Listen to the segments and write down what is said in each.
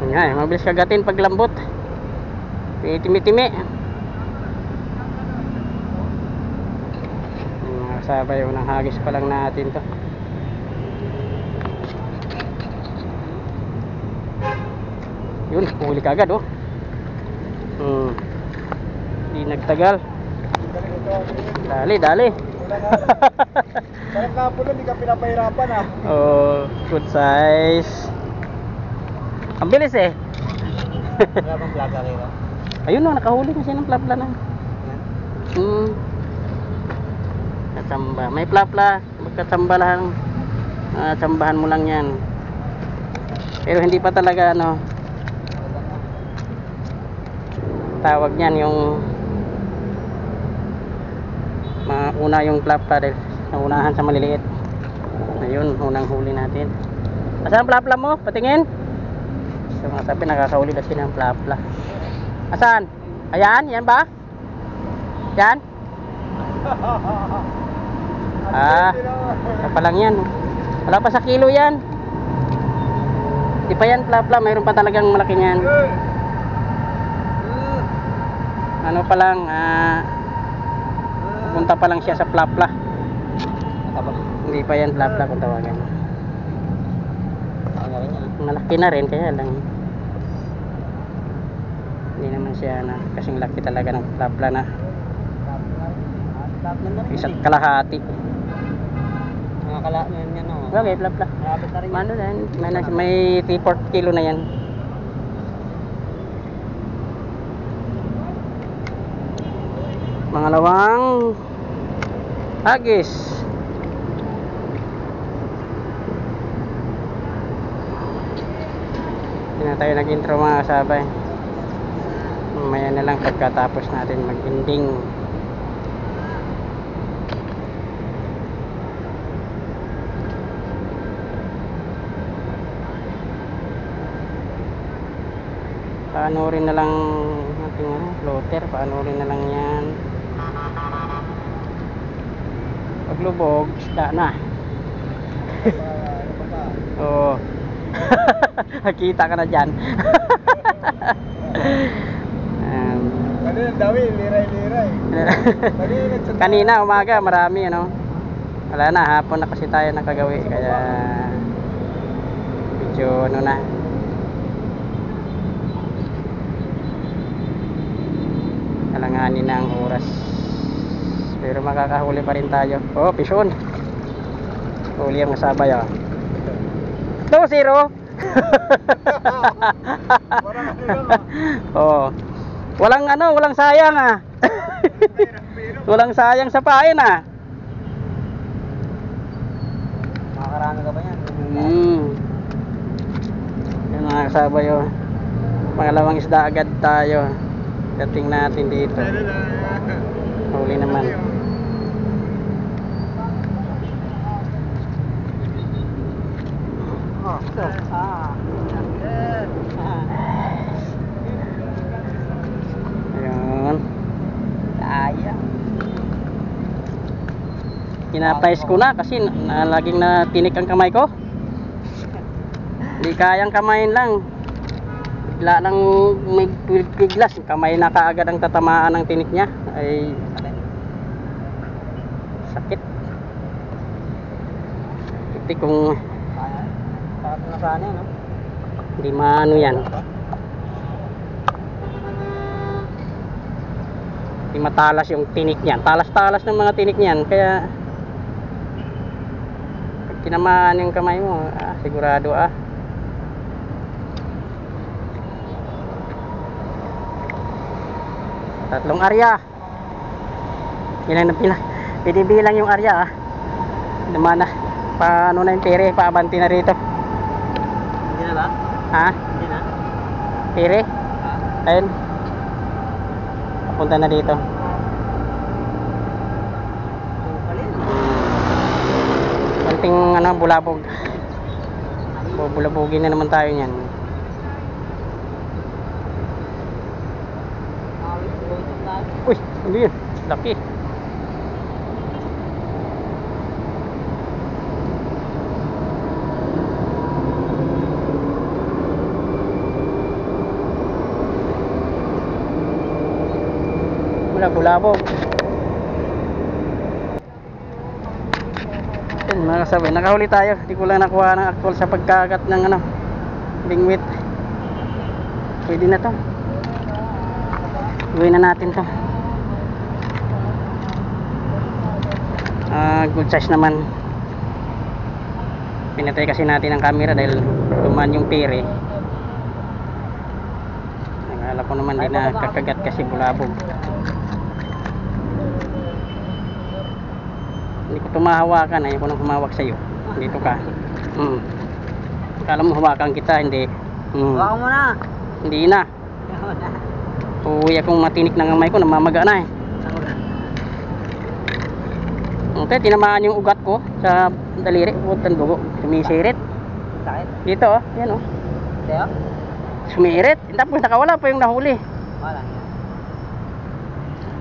Yun nga, mabilis kagatin pag lambot. Timi-timi. Sabay unang hagis pa lang natin to. Yun, huli ka agad oh. Di nagtagal. Dali. Parang kapon na, di ka pinapahirapan ah. Oh, good size. Ang bilis eh. Wala bang plaga kayo? Ayun no, nakahuli na siya ng plapla na. Katsamba. May plapla. Magkatsamba lang. Tsambahan mo lang yan. Pero hindi pa talaga ano. Tawag niyan yung una yung plapla dahil naunahan sa maliliit. Ayun, unang huli natin. Asan ang plapla mo? Patingin. So mga sabi nakakahuli na sila ng plapla. Asan? Ayan, yan ba? Yan? Isa pa lang yan. Wala pa sa kilo yan. Di pa yan plapla, mayroon pa talagang malaki yan. Ano pa lang, punta pa lang siya sa plapla. Hindi pa yan plapla kung tawagan. Malaki na rin kaya lang hindi naman siya na kasing laki talaga ng plapla na isa't kalahati. Nakakala yan yan oh. Okay, plapla. Malapit na rin. Ano na, may 3/4 kilo na yan. Mangalawang hagis. Hindi na tayo nag-intro mga kasabay. Mamaya na lang pagkatapos natin mag-ending. Paanorin na lang ating floater, paanorin na lang yan. Paglubog, isda na. Oo. Nakita ka na dyan. Kanina dawi, liray. Kanina umaga marami ano. Wala na, hapon na kasi tayo nakagawi kaya medyo ano na. Kalanganin na ang oras. Pero makakahuli pa rin tayo. Oh, pisyon. Huli ang masabay oh. 2-0. Oh. Walang sayang ah. Walang sayang sa pain ah. Makakarami ka ba yan? Yan mga kasabay oh. Pangalawang isda agad tayo. Dating natin dito. Huli naman. Ayun. Sayang. Kinapais ko na kasi laging natinik ang kamay ko. Hindi kayang kamayin lang. Bigla nang may biglas kamay na kaagad ang tatamaan ng tinik niya ay sakit. Ito kung Nasaan yan, no? hindi maano yan. Hindi matalas yung tinik niyan. Talas-talas ng mga tinik niyan. Kaya pag tinamaan yung kamay mo, sigurado Tatlong arya. Yan ang pinibilang yung arya naman na. Paano na yung pere, paabanti na rito. Hindi na ba? Ha? Hindi na? Pere? Ayun. Papunta na dito. Konting bulabog. Bubulabogin na naman tayo niyan. Uy, ano yun? Laki. Wala, bulabog. Yan mga kasabay, nakahuli tayo. Hindi ko lang nakuha ng actual sa pagkagat ng ano, bingwit. Pwede na to. Gawin na natin to. Good size naman. Pinatay kasi natin ang camera dahil duman yung pere. Akala ko naman din na kakagat kasi bulabog. Hindi ko tumahawakan, ayaw ko nang humawak sa'yo. Dito ka. Akala mo hawakan kita, hindi. Hawakan mo na. Hindi na. Uwi akong matinik ng kamay ko, namamaga na eh. Okay, tinamaan yung ugat ko sa daliri, butan dugo, sumisirit. Sakit? Dito oh, yan oh. Sa'yo? Sumirit, tapos nakawala pa yung nahuli. Wala.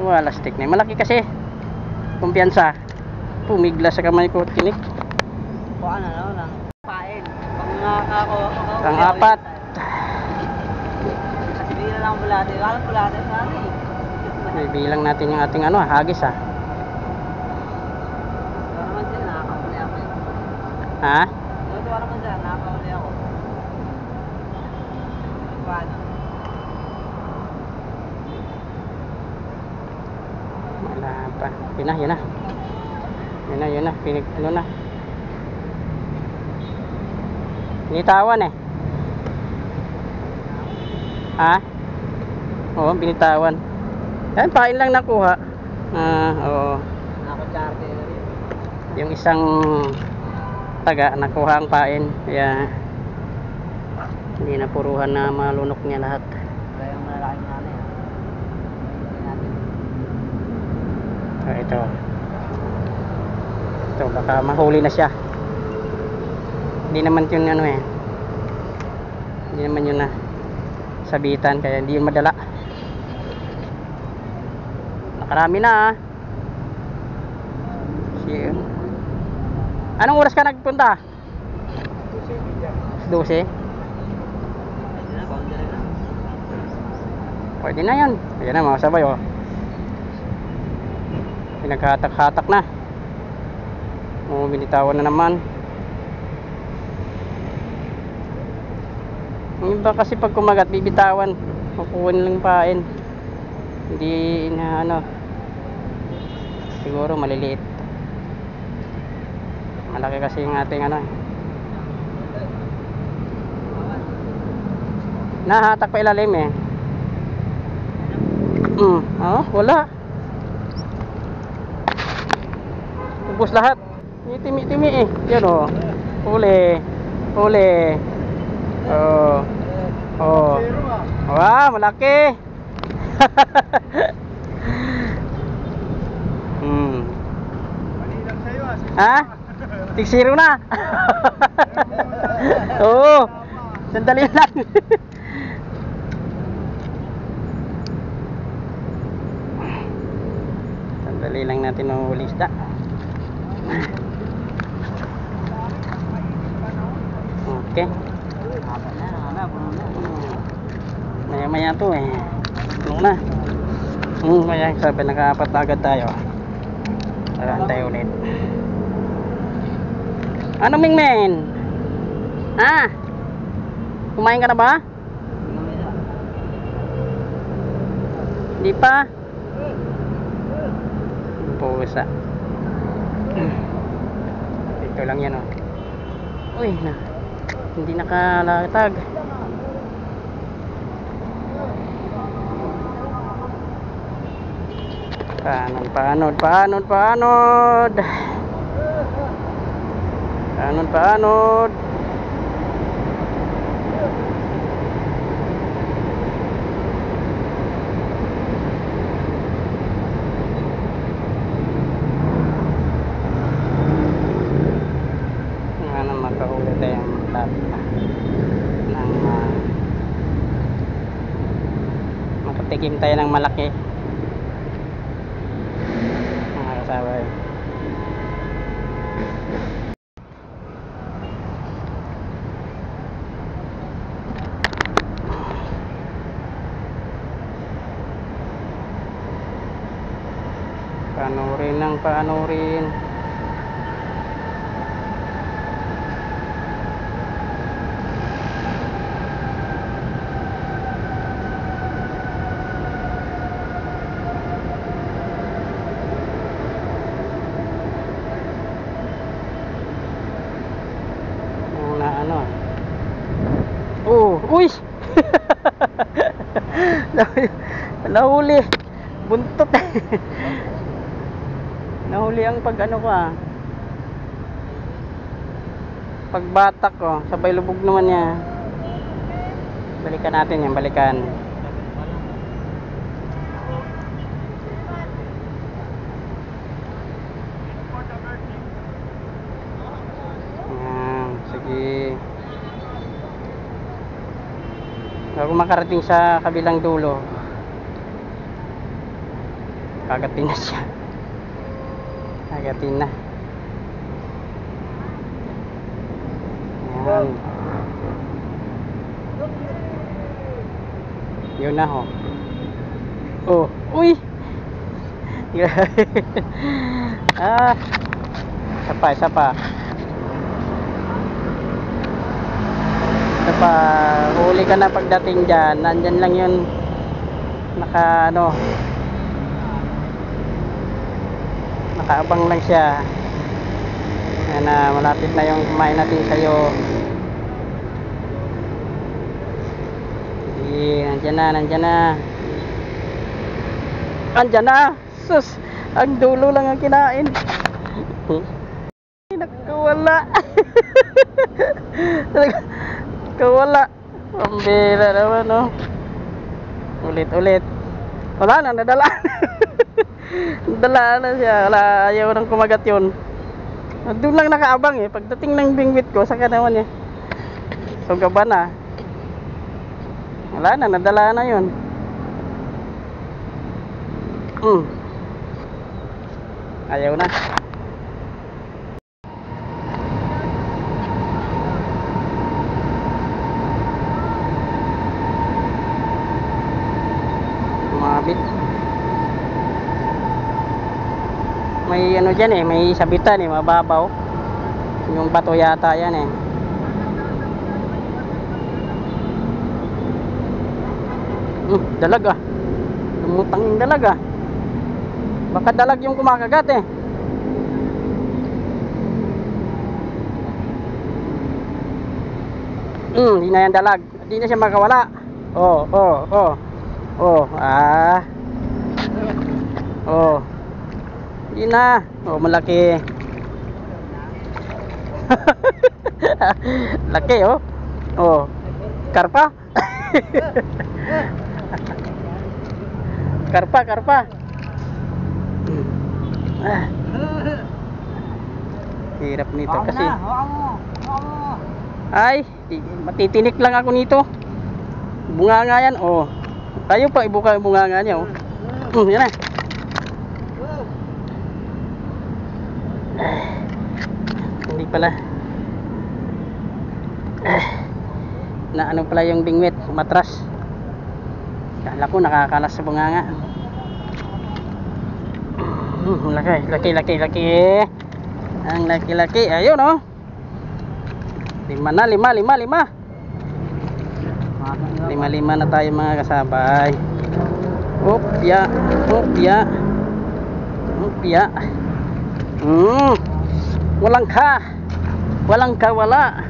Wala, stick na. Malaki kasi. Kumpiyansa. Pumigla sa kamay ko, tinik. Kuha na lang. Pain. Pag nakakakuha ko. Ang apat. Kasi bigla lang bulate. Walang bulate sa atin. Bibilang natin yung ating ano, hagis ah. Ito naman sila, nakakahuli ako. Ha? Ito naman sila, nakakahuli ako. Paano? Wala pa. Yun na, yun na. Yun na, yun na. Ano na. Binitawan eh. Ha? Oo, binitawan. Yan, pain lang nakuha. Oo. Nakakarte na rin. Yung isang taga, nakuha ang pain. Kaya, hindi na puruhan na malunok niya lahat. Kaya yung malalaking nanay. Ito. Ito, baka mahuli na siya. Hindi naman yun ano eh. Hindi naman yun na sabitan, kaya hindi yun madala. Nakarami na ah. Anong oras ka nagpunta? 12. Pwede na yan. Ayan na mga sabay oh. Pinaghatak-hatak na. Binitawan na naman. Yung iba kasi pag kumagat bibitawan, makukuha lang pain. Hindi na ano, siguro maliliit. Malaki kasi yung ating ano. Nahatak pa ilalim eh. Oh, wala. Ubus lahat. Timi-timi eh. Yan oh. Huli. Huli. Oh. Oh. Wow, malaki. Ha? Tigsiro na. Oo. Sandali lang. Sandali lang natin mahuli isda. Okay. Maya-maya to eh. Ano na? Maya sabi naka-apat na agad tayo. Tarantay ulit. Ano Mingmen? Ha? Kumain ka na ba? Hindi pa? Pusa. Ito lang yan oh. Uy na. Hindi nakalatag. Paanod. Makahuli tayong lahat ng makatikim tayo ng malaki mga kasabay. Panurin ng panurin. Yung na ano. Oh, uy! Nahuli. Buntot. Nahuli ang pag ano ko pagbatak ko. Sabay lubog naman niya. Balikan natin yan, balikan. Yan, sige. Bago makarating sa kabilang dulo, kagatin na siya. Kagatin na. Yan. Yun na ho. Oh, uy. Isa pa. Huli ka na pagdating dyan. Nandyan lang yun. Nakaabang lang siya. Yan na, malapit na yung kumain natin sa'yo. Nandyan na. Sus, ang dulo lang ang kinain. Nakawala. Nakawala. Pambira naman, no. Ulit. Wala na, nadala. Nadala na siya. Wala, ayaw nang kumagat yun. Doon lang nakaabang pagdating ng bingwit ko, saka naman so gaba na. Wala na, nadala na yun. Ayaw na. Mabit. May ano dyan may sabitan mababaw. Yung bato yata yan dalag lumutang yung dalag baka dalag yung kumakagat hindi na yan dalag, hindi na siya makawala. Hindi na. Malaki. Laki karpa. Karpa. Hirap nito kasi. Ay, matitinik lang ako nito. Bunganga yan. Tayo pa ibuka yung bunganga niya yan na. Hindi pala. Na ano pala yung bingwit, matras. Kala ko nakakalas sa bunganga. Laki. Ang laki. Ayun lima na tayo mga kasabay. Opya. Walang kawala.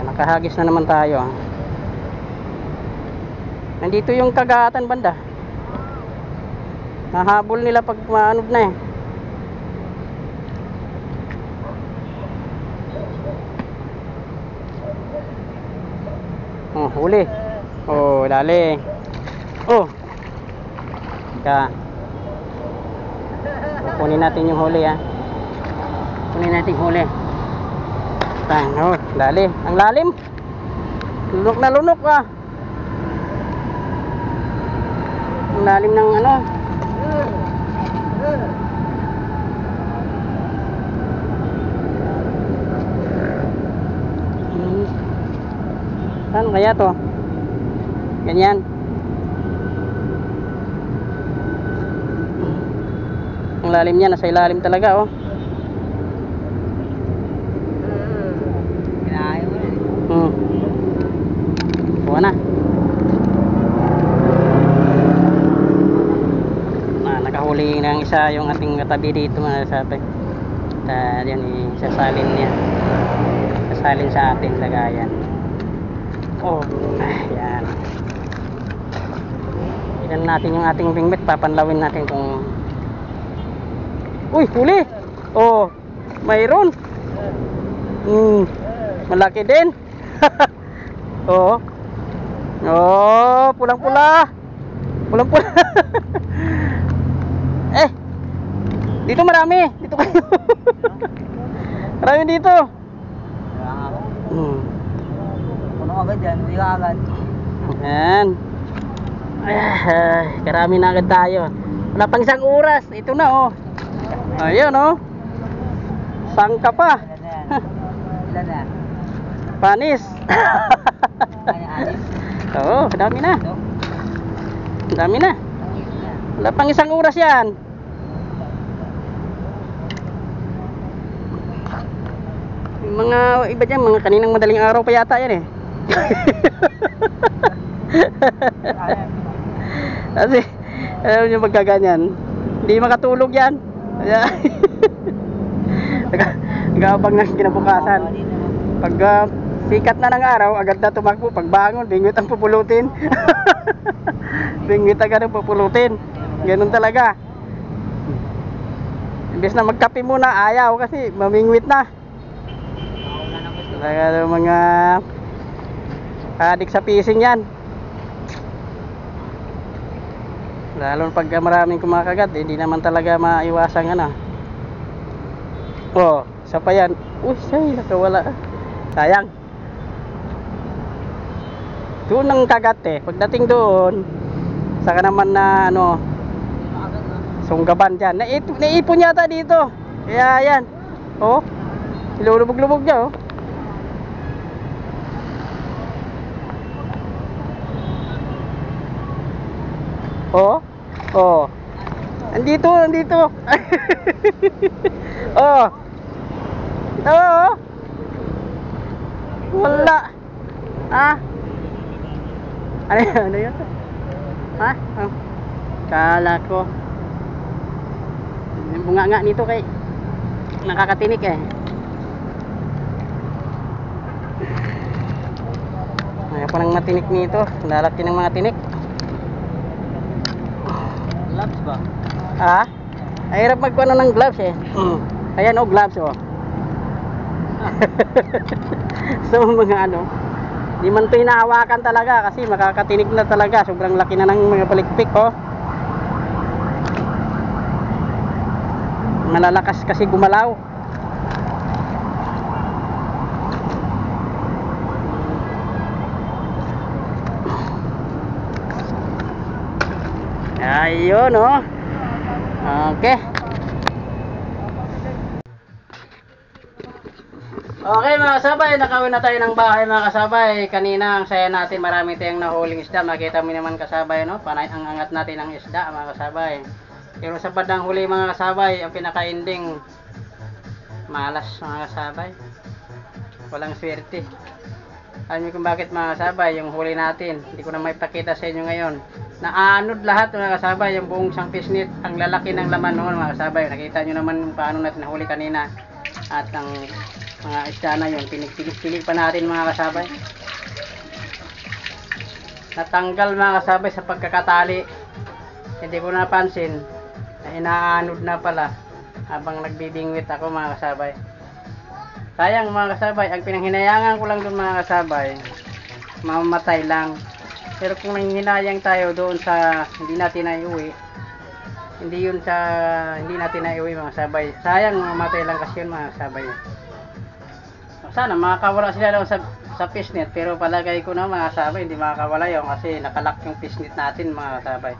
Nakahagis na naman tayo. Nandito yung kagatan banda. Nahabol nila pag maanod na huli. Dali. Kunin natin yung huli Kunin natin yung huli. Dali. Ang lalim. Lunok na lunok Ang lalim ng Saan kaya to? Ganyan. Ang lalim niya, nasa ilalim talaga oh. Kinain mo na. Kuha na. Nakahuli ng isa yung ating katabi dito mga kasabi. At yan, isasalin niya. Sasalin sa ating lagayan. Oh, yan. Tignan natin yung ating bingwit. Papanlawin natin kung... Uy, huli! Oh, mayroon. Malaki din. Oh. Oh, pulang-pula. Pulang-pula. Dito marami. Dito kayo. Marami dito. Puno agad yan, hindi ka agad. Ayan. Karami na agad tayo. Wala pang isang oras. Ito na oh. Ayun oh. Sangka pa. Ilan na? Panis. Anim? Oo, dami na. Dami na. Wala pang isang oras yan. Yung mga iba dyan, mga kaninang madaling araw pa yata yan eh. Kasi, alam nyo magkaganyan, hindi makatulog yan. Kaya, nag-aabang ng kinabukasan. Pag sikat na ng araw, agad na tumakbo. Pag bangon, bingwit ang pupulutin. Bingwit agad ang pupulutin. Ganun talaga. Imbes na magkape muna, ayaw kasi mamingwit na. Talaga mga adik sa fishing yan. Lalo pag maraming kumakagat, hindi naman talaga maiwasan ano. Oh, isa pa yan. Uy, say, nakawala. Sayang. Doon ang kagat eh. Pagdating doon, saka naman na ano, sunggaban dyan. Naipon yata dito. Kaya yan. Oh, ilulubog-lubog niya oh. Oh, oh. Andito. Oh. Ito oh. Wala. Ah. Ano yun? Ha? Oh. Kala ko. Yung bunga nga nito kay nakakatinik eh. Ayaw pa ng matinik nito. Lalaki ng mga tinik. Gloves ba? Ah? Ay, hirap magkuha ng gloves eh. Ayan oh, gloves oh. So mga ano, di man ito hinahawakan talaga kasi makakatinig na talaga. Sobrang laki na ng mga palikpik oh. Malalakas kasi gumalaw. Ayun oh. Okay. Okay mga kasabay, nakawin na tayo ng bahay mga kasabay. Kanina ang saya natin, marami tayong nahuling isda. Makita mo naman kasabay no, panay ang angat natin ng isda mga kasabay. Pero sa bandang huli mga kasabay, ang pinaka-ending malas mga kasabay. Walang swerte. Alam niyo kung bakit mga kasabay, yung huli natin, hindi ko na maipakita sa inyo ngayon. Naanod lahat mga kasabay, yung buong isang pisnit. Ang lalaki ng laman noon mga kasabay. Nakita nyo naman kung paano natin nahuli kanina. At ang mga isda na yun, pinig-pinig pa natin mga kasabay. Natanggal mga kasabay sa pagkakatali. Hindi ko napansin na inaanod na pala habang nagbibingwit ako mga kasabay. Sayang mga kasabay, ang pinanghinayangan ko lang doon mga kasabay, mamamatay lang. Pero kung nanghinayang tayo doon sa hindi natin naiuwi, hindi natin naiuwi mga kasabay. Sayang mamatay lang kasi yun mga kasabay. Sana makakawala sila doon sa fishnet, pero palagay ko na mga kasabay hindi makakawala yun kasi nakalak yung fishnet natin mga kasabay.